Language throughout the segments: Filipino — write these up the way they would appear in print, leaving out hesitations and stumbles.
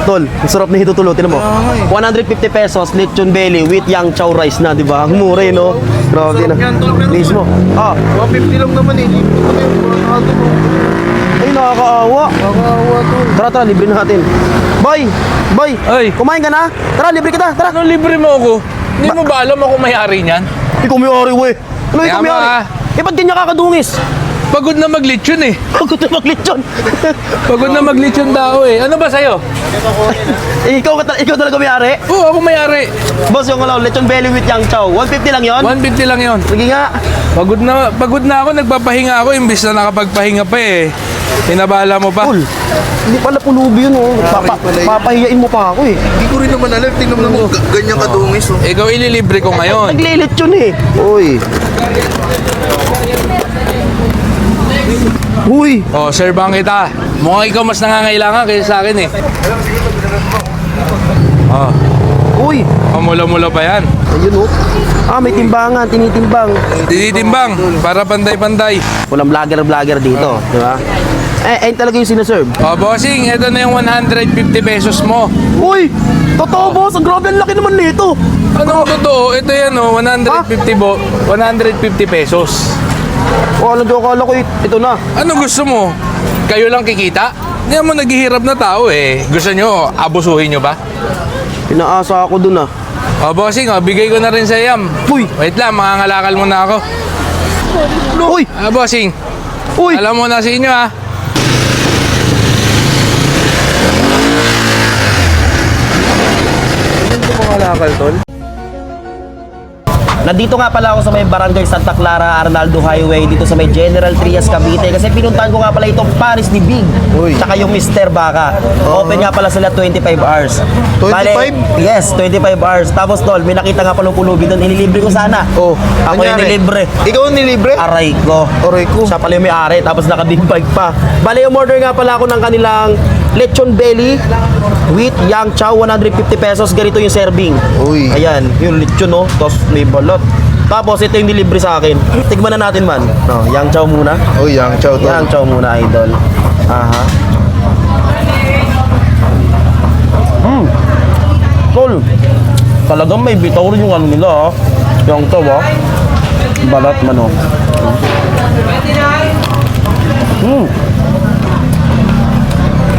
Tol, ang sarap na ito tulo. Tinan mo. 150 pesos, lechon belly with yang chow rice na, di ba? Ang mura eh, no? Grabe na. Mismo. Ah, 150 lang naman eh. ay, nakakaawa. Nakakaawa to. Tara, libre natin. Boy! Boy! Ay. Kumain ka na? Tara, libre kita. Tara. Ano libre mo ako? Hindi mo ba alam ako may-ari niyan? Ikaw may ari, we. Ano ikaw Kaya may ari? mo, Eh, ba't ganyan kakadungis? Pagod na maglitsyon eh. Pagod na maglechon. Pagod na maglitsyon tao eh. Ano ba sa'yo? Eh, ikaw talaga may ari? Oo, ako may-ari. Boss, yung lechon belly with yang chow. 150 lang yon. 150 lang yon. Sige nga. Pagod na ako, nagpapahinga ako. Imbis na nakapagpahinga pa eh. Pinabala mo pa. Tol, hindi pala pulubi yun, oh. Papahiyain mo pa ako, eh. Hindi ko rin naman alam. Tingnan mo naman ganyan kadungis. Oh. Ikaw ililibre ko ngayon. Naglilit yun, eh. Uy. Uy! Oh, serbahan kita. Mukhang ikaw mas nangangailangan kaysa sa akin eh. Oh, Uy! pamula-mula pa yan. Ayun, oh. Ah, may timbangan, tinitimbang. Tinitimbang para pantay-pantay. Walang vlogger dito, di ba? Ayun talaga yung sinaserve. Oh, bossing, ito na yung 150 pesos mo. Uy! Totoo, boss. Ang grabe, ang laki naman nito. Ano totoo? Ito yan oh, 150 pesos. Akala ko ito na. Ano gusto mo? Kayo lang kikita? Hindi mo naghihirap na tao eh. Gusto nyo, abusuhin nyo ba? Pinaasa ako dun, ah. O bossing, bigay ko na rin sa Yam. Uy! Wait lang, mangangalakal muna ako. Uy! Bossing, Uy! alam mo na sa inyo ah. Ganyan ko mangalakal, tol. Nandito nga pala ako sa may Barangay Santa Clara, Arnaldo Highway, dito sa may General Trias, Cavite. Kasi pinuntahan ko nga pala itong Paris ni Big. Uy. Tsaka yung Mr. Baka. Open nga pala sila 25 hours. 25? Yes, 25 hours. Tapos tol, may nakita nga palang pulubi doon. Inilibre ko sana. Oh, Ako yung nangyari? nilibre. Ikaw ang nilibre? Aray ko. Aray ko. Siya pala yung may-ari, tapos naka-big bag pa. Bale, umorder nga pala ako ng kanilang lechon belly with yang chow, 150 pesos. Ganito yung serving. Uy. Ayan, yung lechon, no? Tapos may balot. Tapos ito yung delivery sa akin. Tigman na natin man. No, yang chow muna. Uy, yang chow, tol. Yang chow muna, idol. Aha. Tol. Talagang may bitaw rin yung ano nila, ah. Yang chow, ah. Balat man, oh.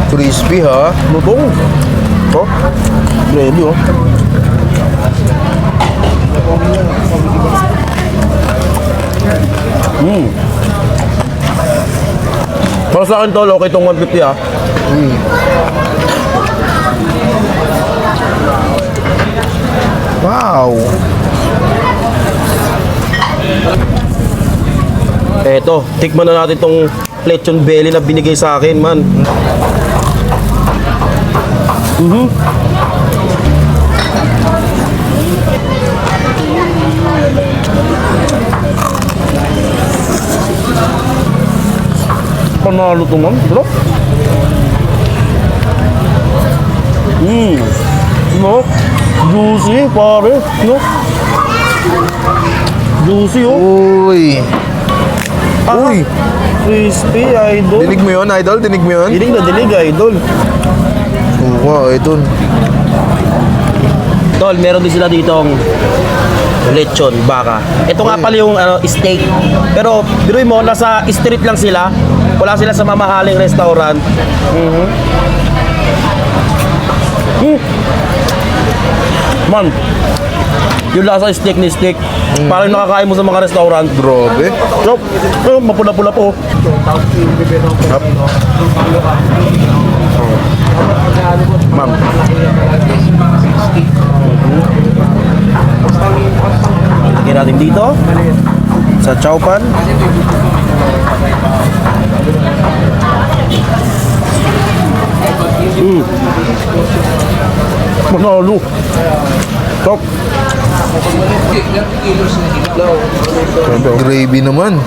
Crispy, ha? Lutong. Oh. Ready, oh. Para sa akin, tol, okay itong 150, ah. Wow. Eto, tikman na natin tong lechon belly na binigay sa akin, man. Panalo to, man. Bro. No? Juicy, pare. No? Juicy, oh. Uy. Uy. Crispy, idol. Dinig mo yun, idol? Dinig mo yun? Dinig na dinig, idol. Wow, ito. Tol, meron din sila ditong lechon, baka. Ito nga pala yung steak. Pero, biruin mo, nasa street lang sila. Wala sila sa mamahaling restaurant. Man, yung lasa steak ni steak. Parang nakakain mo sa mga restaurant. Grabe. So, mapula-pula po. Ma'am. Lagyan natin dito. Sa chow pan. Manalo. Top. Gravy naman.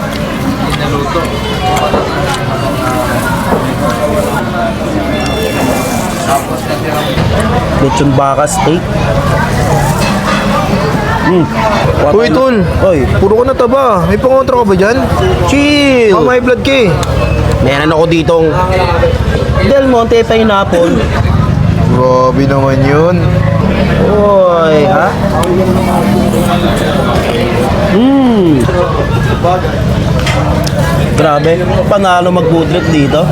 Lechon baka steak. Uy, tol. Oy, Puro ka na taba. May pangontra ka ba dyan? chill. Oh, may blood ka eh. Meron ako ditong Del Monte Pineapple. Bro. Grabe naman yun. Uy, ha? Grabe, panalo mag-food trip dito.